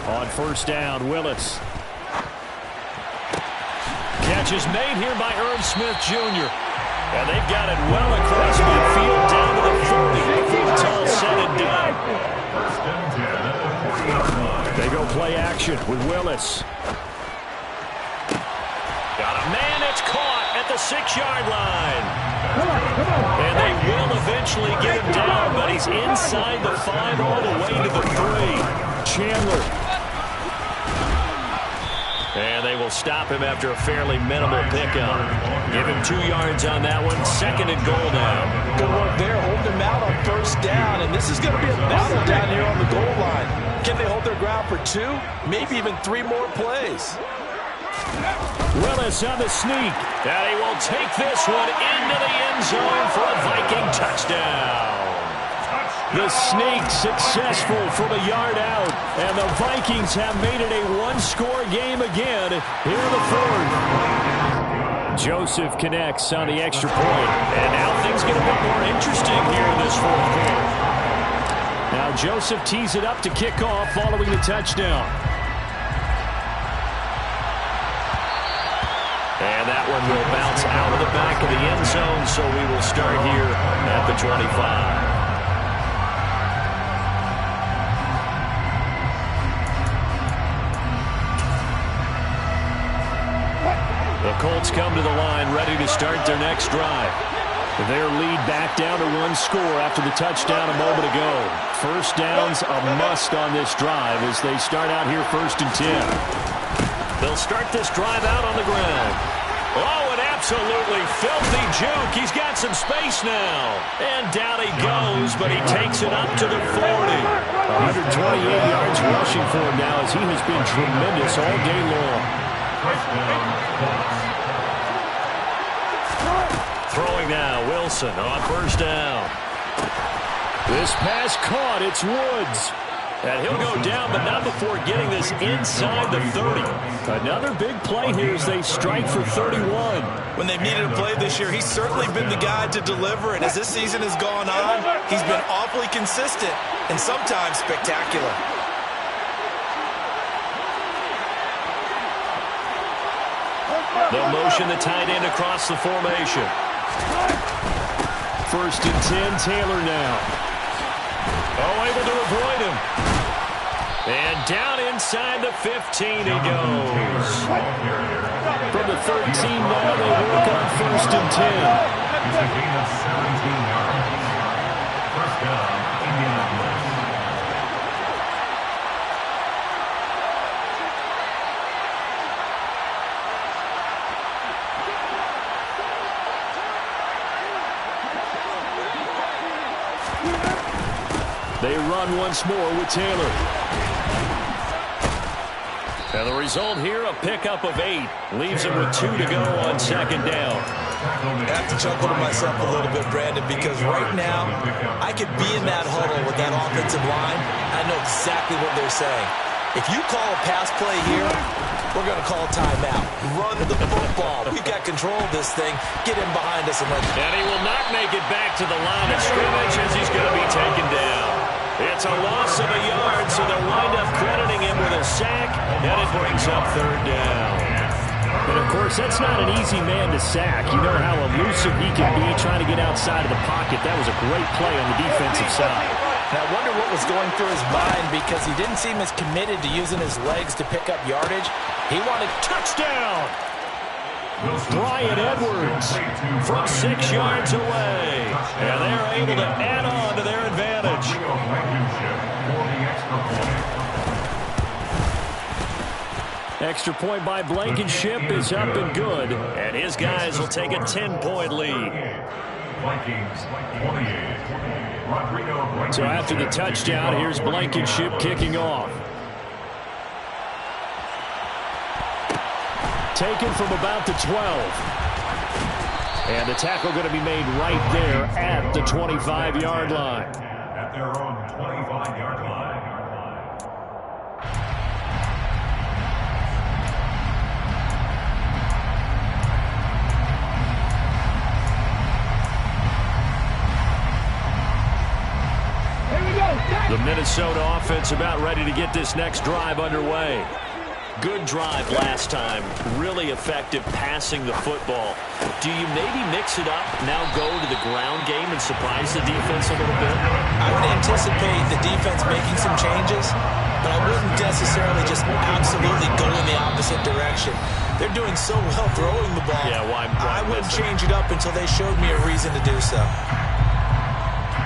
F: On first down, Willis. Catch is made here by Irv Smith Jr. And they've got it well across midfield down to the 40 before it's all said and done. They go play action with Willis. Got a man that's caught at the 6-yard line. And they will eventually get him down, but he's inside the 5 all the way to the 3. Chandler. And they will stop him after a fairly minimal pickup. Give him 2 yards on that one. 2nd and goal now.
I: Good work there. Hold them out on first down. And this is going to be a battle down here on the goal line. Can they hold their ground for 2? Maybe even 3 more plays.
F: Willis on the sneak. And he will take this one into the end zone for a Viking touchdown. The sneak successful from a yard out. And the Vikings have made it a 1-score game again here in the 4th. Joseph connects on the extra point. And now things get a bit more interesting here in this 4th quarter. Now Joseph tees it up to kick off following the touchdown. And that one will bounce out of the back of the end zone, so we will start here at the 25. The Colts come to the line ready to start their next drive. Their lead back down to 1 score after the touchdown a moment ago. First down's a must on this drive as they start out here 1st and 10. They'll start this drive out on the ground. Oh, an absolutely filthy juke. He's got some space now. And down he goes, but he takes it up to the 40. 128 yards rushing for him now as he has been tremendous all day long. Throwing now, Wilson on first down. This pass caught, it's Woods. And he'll go down, but not before getting this inside the 30. Another big play here as they strike for 31.
G: When they've needed a play this year, he's certainly been the guy to deliver. And as this season has gone on, he's been awfully consistent and sometimes spectacular.
F: They'll motion the tight end across the formation. 1st and 10, Taylor now. Oh, able to avoid him. And down inside the 15 he goes.
I: From the 13 now, they work on 1st and 10.
H: It's a gain of 17 yards. First down, Indianapolis.
F: They run once more with Taylor. And the result here, a pickup of 8. Leaves him with 2 to go on 2nd down.
G: I have to chuckle to myself a little bit, Brandon, because right now I could be in that huddle with that offensive line. I know exactly what they're saying. If you call a pass play here, we're going to call a timeout. Run the football. We've got control of this thing. Get in behind us and let's...
F: And he will not make it back to the line of scrimmage as he's going to be taken down. It's a loss of a yard, so they'll wind up crediting him with a sack, and it brings up 3rd down.
I: And, of course, that's not an easy man to sack. You know how elusive he can be trying to get outside of the pocket. That was a great play on the defensive side.
J: And I wonder what was going through his mind because he didn't seem as committed to using his legs to pick up yardage. He wanted
F: touchdown. Brian Edwards from 6 yards away. And they're able to add on to their advantage.
I: Extra point by Blankenship is up and good.
F: And his guys will take a 10-point lead.
H: Vikings 28.
I: So after the touchdown, here's Blankenship kicking off. Taken from about the 12. And the tackle going to be made right there at the 25-yard line.
H: At their own 25-yard line.
F: The Minnesota offense about ready to get this next drive underway. Good drive last time. Really effective passing the football. Do you maybe mix it up, now go to the ground game and surprise the defense a little bit?
G: I would anticipate the defense making some changes, but I wouldn't necessarily just absolutely go in the opposite direction. They're doing so well throwing the ball.
F: Yeah, why
G: I wouldn't change it up until they showed me a reason to do so.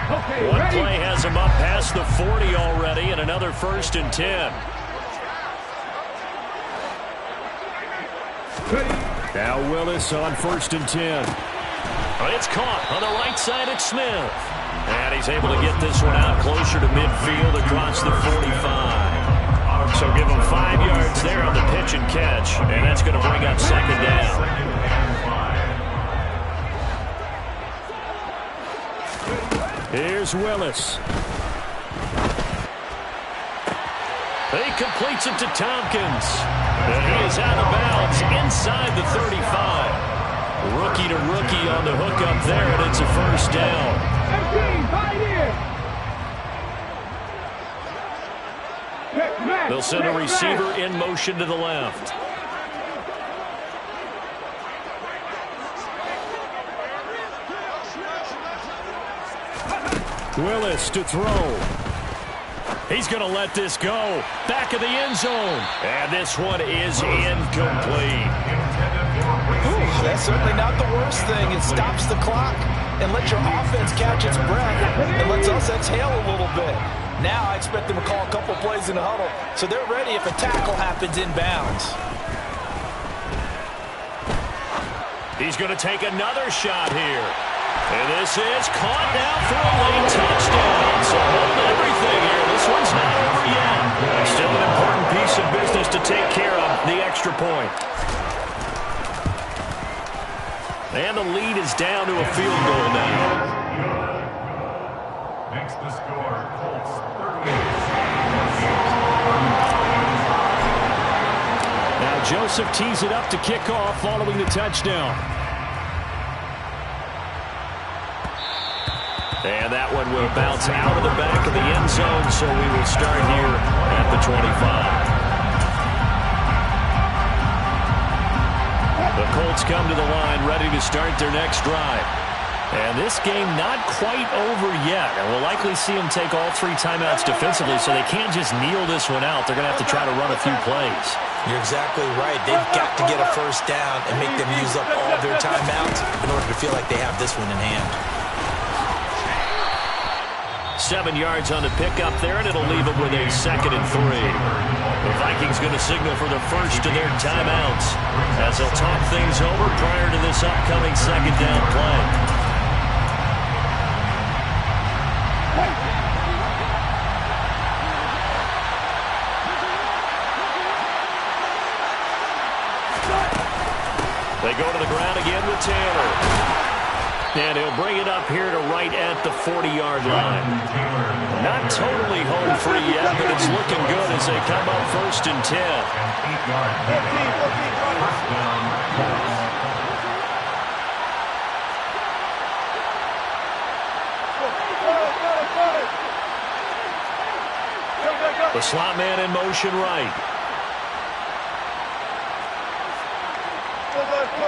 F: Okay, one play has him up past the 40 already, and another 1st and 10.
I: Now Willis on 1st and 10.
F: But it's caught on the right side at Smith. And he's able to get this one out closer to midfield across the 45. So give him 5 yards there on the pitch and catch, and that's going to bring up 2nd down.
I: Here's Willis.
F: He completes it to Tompkins. And he is out of bounds inside the 35. Rookie to rookie on the hookup there, and it's a 1st down. They'll send a receiver in motion to the left.
I: Willis to throw.
F: He's going to let this go. Back of the end zone. And this one is incomplete.
J: Ooh, that's certainly not the worst thing. It stops the clock and lets your offense catch its breath and lets us exhale a little bit. Now I expect them to call a couple plays in the huddle so they're ready if a tackle happens inbounds.
F: He's going to take another shot here. And this is caught now for a late touchdown. So hold everything here. This one's not over yet. Still an important piece of business to take care of, the extra point. And the lead is down to a field goal now.
H: Makes the score, Colts 38.
I: Now Joseph tees it up to kick off following the touchdown.
F: And that one will bounce out of the back of the end zone, so we will start here at the 25. The Colts come to the line ready to start their next drive. And this game not quite over yet. And we'll likely see them take all 3 timeouts defensively, so they can't just kneel this one out. They're going to have to try to run a few plays.
G: You're exactly right. They've got to get a first down and make them use up all their timeouts in order to feel like they have this one in hand.
F: 7 yards on the pickup there, and it'll leave them with a 2nd and 3. The Vikings going to signal for the first of their timeouts as they'll talk things over prior to this upcoming 2nd down play. They go to the ground again with Taylor. And he'll bring it up here to right at the 40-yard line. Not totally home free yet, but it's looking good as they come up 1st and 10. The slot man in motion right.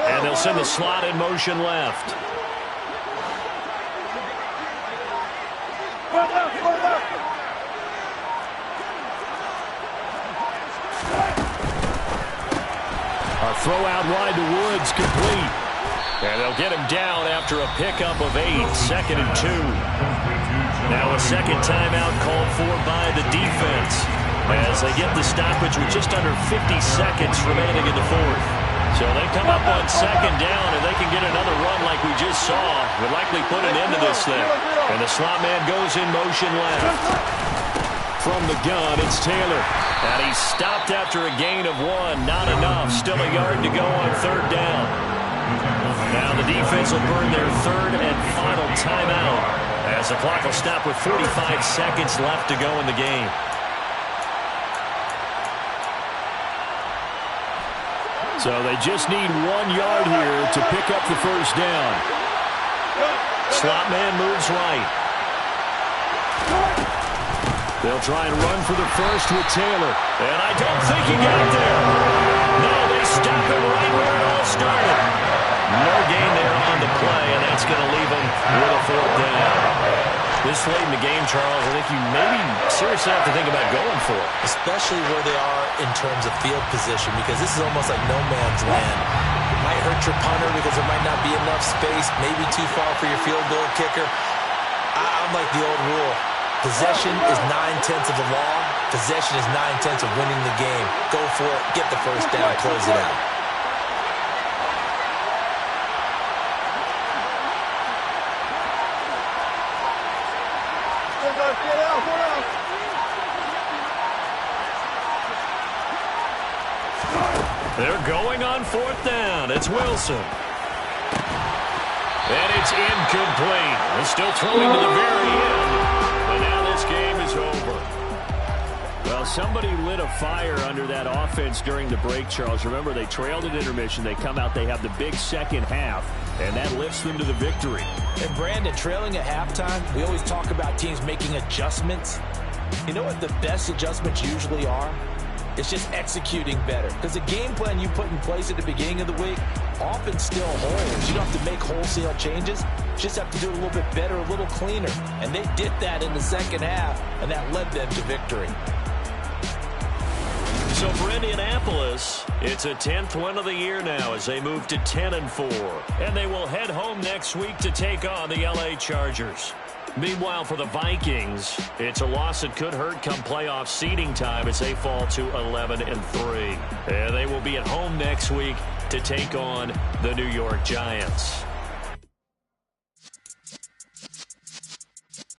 F: And they'll send the slot in motion left. A throw out wide to Woods, complete. And they'll get him down after a pickup of 8, 2nd and 2. Now a second timeout called for by the defense as they get the stoppage with just under 50 seconds remaining in the 4th. So they come up on 2nd down, and they can get another run like we just saw. Would likely put an end to this thing. And the slot man goes in motion left. From the gun, it's Taylor. And he's stopped after a gain of 1. Not enough. Still a yard to go on 3rd down. Now the defense will burn their 3rd and final timeout as the clock will stop with 45 seconds left to go in the game. So they just need 1 yard here to pick up the first down. Slot man moves right. They'll try and run for the first with Taylor. And I don't think he got there. No, they stop him right where it all started. No gain there on the play, and that's going to leave him with a 4th down. This late in the game, Charles, I think you maybe seriously have to think about going for it.
G: Especially where they are in terms of field position, because this is almost like no man's land. It might hurt your punter because there might not be enough space, maybe too far for your field goal kicker. I'm like the old rule. Possession is 9/10 of the law. Possession is 9/10 of winning the game. Go for it, get the first down, close it out.
F: They're going on 4th down. It's Wilson. And it's incomplete. They're still throwing to the very end. And now this game is over. Well, somebody lit a fire under that offense during the break, Charles. Remember, they trailed at intermission. They come out, they have the big second half, and that lifts them to the victory.
J: And, Brandon, trailing at halftime, we always talk about teams making adjustments. You know what the best adjustments usually are? It's just executing better. Because the game plan you put in place at the beginning of the week often still holds. You don't have to make wholesale changes. You just have to do it a little bit better, a little cleaner. And they did that in the second half, and that led them to victory.
F: So for Indianapolis, it's a 10th win of the year now as they move to 10-4. And they will head home next week to take on the LA Chargers. Meanwhile, for the Vikings, it's a loss that could hurt come playoff seeding time as they fall to 11-3. And they will be at home next week to take on the New York Giants.